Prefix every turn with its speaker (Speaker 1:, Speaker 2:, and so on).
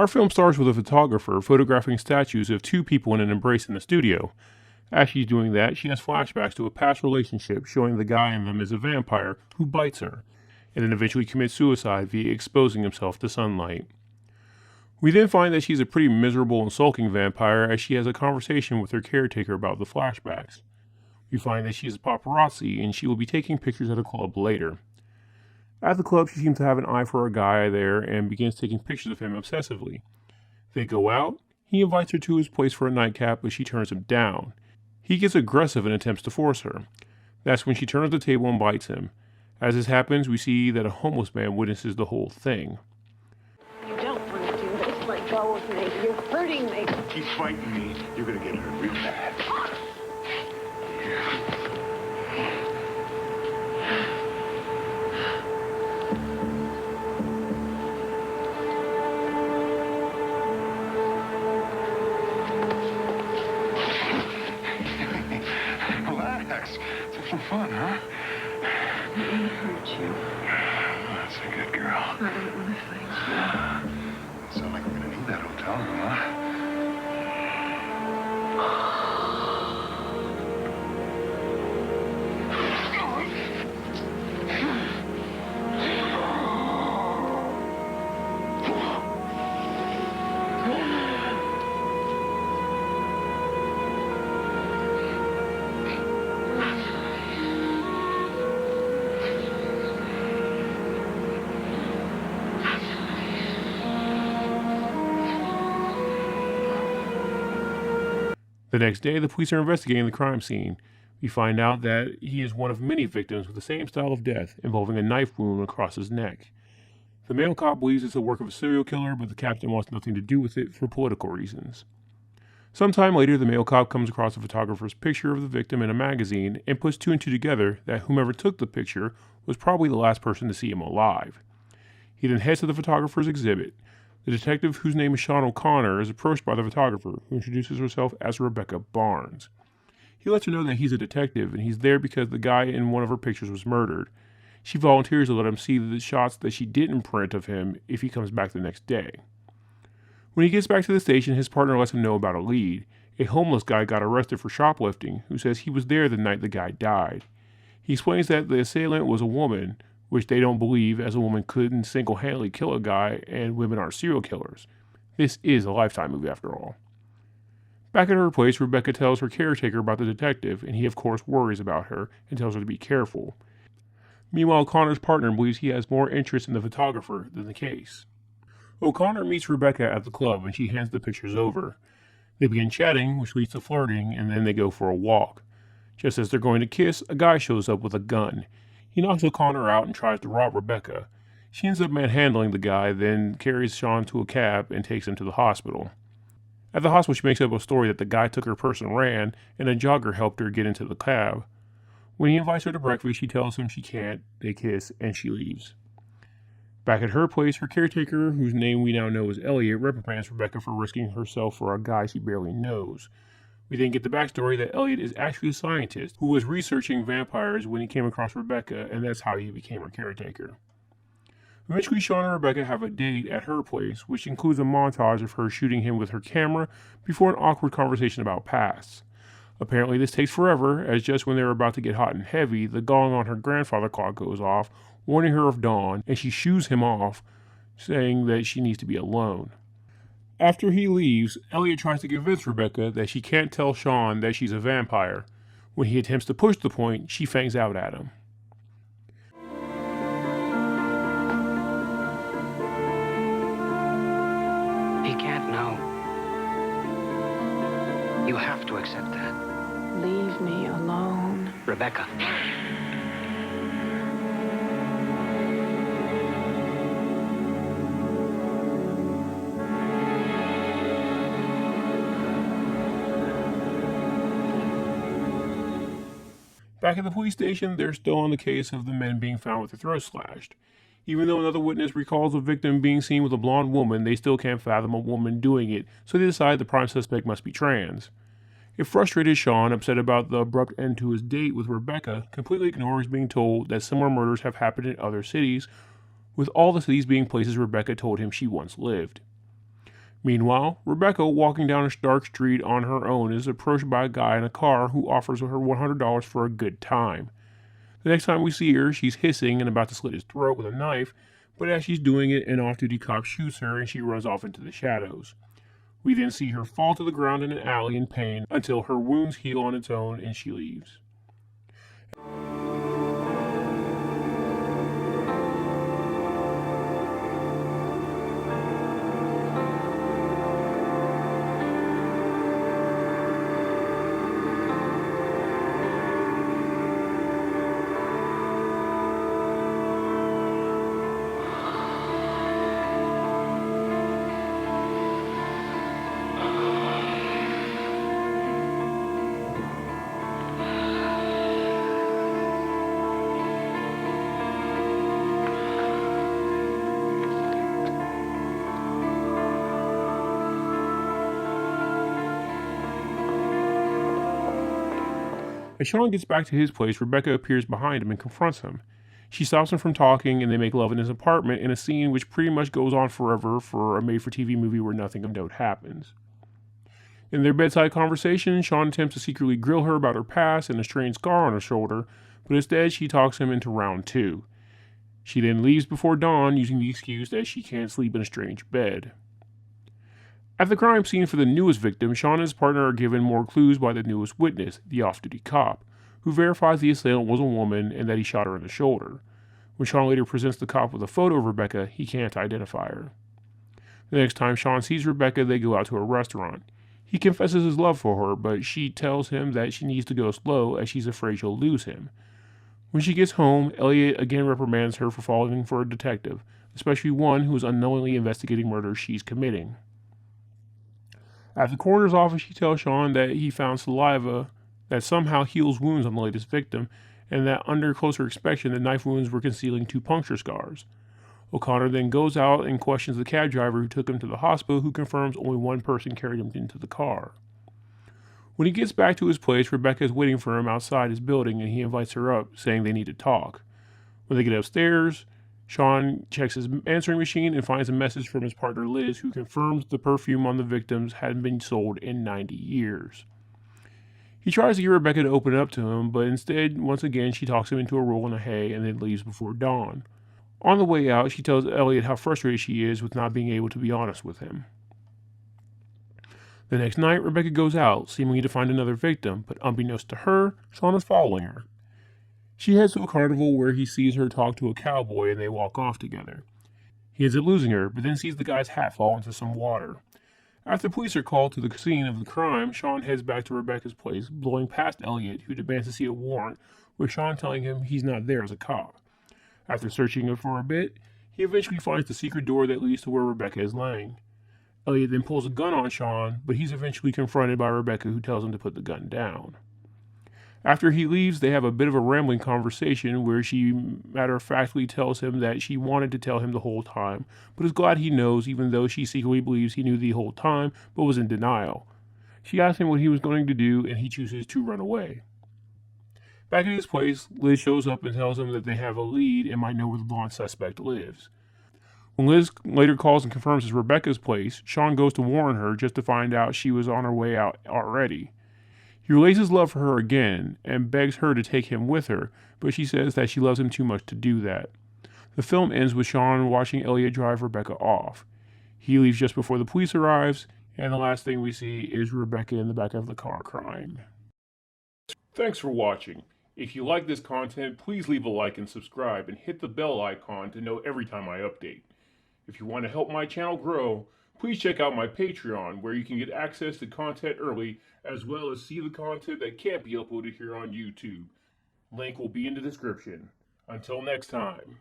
Speaker 1: Our film starts with a photographer photographing statues of two people in an embrace in the studio. As she's doing that, she has flashbacks to a past relationship showing the guy in them is a vampire who bites her, and then eventually commits suicide via exposing himself to sunlight. We then find that she's a pretty miserable and sulking vampire as she has a conversation with her caretaker about the flashbacks. We find that she is a paparazzi and she will be taking pictures at a club later. At the club, she seems to have an eye for a guy there and begins taking pictures of him obsessively. They go out. He invites her to his place for a nightcap, but she turns him down. He gets aggressive and attempts to force her. That's when she turns the table and bites him. As this happens, we see that a homeless man witnesses the whole thing.
Speaker 2: You don't want to do this. Let go of me. You're hurting me.
Speaker 3: Keep fighting me. You're going to get hurt real bad. Relax. It's for fun, huh?
Speaker 2: I don't want to hurt you.
Speaker 3: That's a good girl.
Speaker 2: I don't want to fight you.
Speaker 3: Sound like we're going to need that hotel room, huh?
Speaker 1: The next day, the police are investigating the crime scene. We find out that he is one of many victims with the same style of death, involving a knife wound across his neck. The male cop believes it's the work of a serial killer, but the captain wants nothing to do with it for political reasons. Sometime later, the male cop comes across a photographer's picture of the victim in a magazine and puts two and two together that whomever took the picture was probably the last person to see him alive. He then heads to the photographer's exhibit. The detective, whose name is Sean O'Connor, is approached by the photographer, who introduces herself as Rebecca Barnes. He lets her know that he's a detective, and he's there because the guy in one of her pictures was murdered. She volunteers to let him see the shots that she didn't print of him if he comes back the next day. When he gets back to the station, his partner lets him know about a lead. A homeless guy got arrested for shoplifting, who says he was there the night the guy died. He explains that the assailant was a woman, which they don't believe, as a woman couldn't single-handedly kill a guy, and women aren't serial killers. This is a Lifetime movie, after all. Back at her place, Rebecca tells her caretaker about the detective, and he of course worries about her and tells her to be careful. Meanwhile, Connor's partner believes he has more interest in the photographer than the case. O'Connor meets Rebecca at the club, and she hands the pictures over. They begin chatting, which leads to flirting, and then they go for a walk. Just as they're going to kiss, a guy shows up with a gun. He knocks O'Connor out and tries to rob Rebecca. She ends up manhandling the guy, then carries Sean to a cab and takes him to the hospital. At the hospital, she makes up a story that the guy took her purse and ran, and a jogger helped her get into the cab. When he invites her to breakfast, she tells him she can't. They kiss, and she leaves. Back at her place, her caretaker, whose name we now know as Elliot, reprimands Rebecca for risking herself for a guy she barely knows. We then get the backstory that Elliot is actually a scientist who was researching vampires when he came across Rebecca, and that's how he became her caretaker. Eventually, Sean and Rebecca have a date at her place, which includes a montage of her shooting him with her camera before an awkward conversation about pasts. Apparently, this takes forever, as just when they were about to get hot and heavy, the gong on her grandfather clock goes off, warning her of dawn, and she shoos him off, saying that she needs to be alone. After he leaves, Elliot tries to convince Rebecca that she can't tell Sean that she's a vampire. When he attempts to push the point, she fangs out at him.
Speaker 4: He can't know. You have to accept that.
Speaker 2: Leave me alone.
Speaker 4: Rebecca.
Speaker 1: Back at the police station, they're still on the case of the men being found with their throats slashed. Even though another witness recalls the victim being seen with a blonde woman, they still can't fathom a woman doing it, so they decide the prime suspect must be trans. A frustrated Sean, upset about the abrupt end to his date with Rebecca, completely ignores being told that similar murders have happened in other cities, with all the cities being places Rebecca told him she once lived. Meanwhile, Rebecca, walking down a dark street on her own, is approached by a guy in a car who offers her $100 for a good time. The next time we see her, she's hissing and about to slit his throat with a knife, but as she's doing it, an off-duty cop shoots her and she runs off into the shadows. We then see her fall to the ground in an alley in pain until her wounds heal on its own and she leaves. As Sean gets back to his place, Rebecca appears behind him and confronts him. She stops him from talking and they make love in his apartment in a scene which pretty much goes on forever for a made-for-TV movie where nothing of note happens. In their bedside conversation, Sean attempts to secretly grill her about her past and a strange scar on her shoulder, but instead she talks him into round 2. She then leaves before dawn using the excuse that she can't sleep in a strange bed. At the crime scene for the newest victim, Sean and his partner are given more clues by the newest witness, the off-duty cop, who verifies the assailant was a woman and that he shot her in the shoulder. When Sean later presents the cop with a photo of Rebecca, he can't identify her. The next time Sean sees Rebecca, they go out to a restaurant. He confesses his love for her, but she tells him that she needs to go slow as she's afraid she'll lose him. When she gets home, Elliot again reprimands her for falling for a detective, especially one who is unknowingly investigating murders she's committing. At the coroner's office, she tells Sean that he found saliva that somehow heals wounds on the latest victim, and that under closer inspection, the knife wounds were concealing 2 puncture scars. O'Connor then goes out and questions the cab driver who took him to the hospital, who confirms only one person carried him into the car. When he gets back to his place, Rebecca is waiting for him outside his building, and he invites her up, saying they need to talk. When they get upstairs, Sean checks his answering machine and finds a message from his partner Liz, who confirms the perfume on the victims hadn't been sold in 90 years. He tries to get Rebecca to open up to him, but instead, once again, she talks him into a roll in the hay and then leaves before dawn. On the way out, she tells Elliot how frustrated she is with not being able to be honest with him. The next night, Rebecca goes out, seemingly to find another victim, but unbeknownst to her, Sean is following her. She heads to a carnival where he sees her talk to a cowboy and they walk off together. He ends up losing her, but then sees the guy's hat fall into some water. After police are called to the scene of the crime, Sean heads back to Rebecca's place, blowing past Elliot, who demands to see a warrant, with Sean telling him he's not there as a cop. After searching it for a bit, he eventually finds the secret door that leads to where Rebecca is laying. Elliot then pulls a gun on Sean, but he's eventually confronted by Rebecca, who tells him to put the gun down. After he leaves, they have a bit of a rambling conversation where she matter-of-factly tells him that she wanted to tell him the whole time, but is glad he knows, even though she secretly believes he knew the whole time, but was in denial. She asks him what he was going to do, and he chooses to run away. Back at his place, Liz shows up and tells him that they have a lead and might know where the blonde suspect lives. When Liz later calls and confirms it's Rebecca's place, Sean goes to warn her just to find out she was on her way out already. He relays his love for her again and begs her to take him with her, but she says that she loves him too much to do that. The film ends with Sean watching Elliot drive Rebecca off. He leaves just before the police arrives, and the last thing we see is Rebecca in the back of the car crying. Thanks for watching. If you like this content, please leave a like and subscribe and hit the bell icon to know every time I update. If you want to help my channel grow, please check out my Patreon, where you can get access to content early, as well as see the content that can't be uploaded here on YouTube. Link will be in the description. Until next time.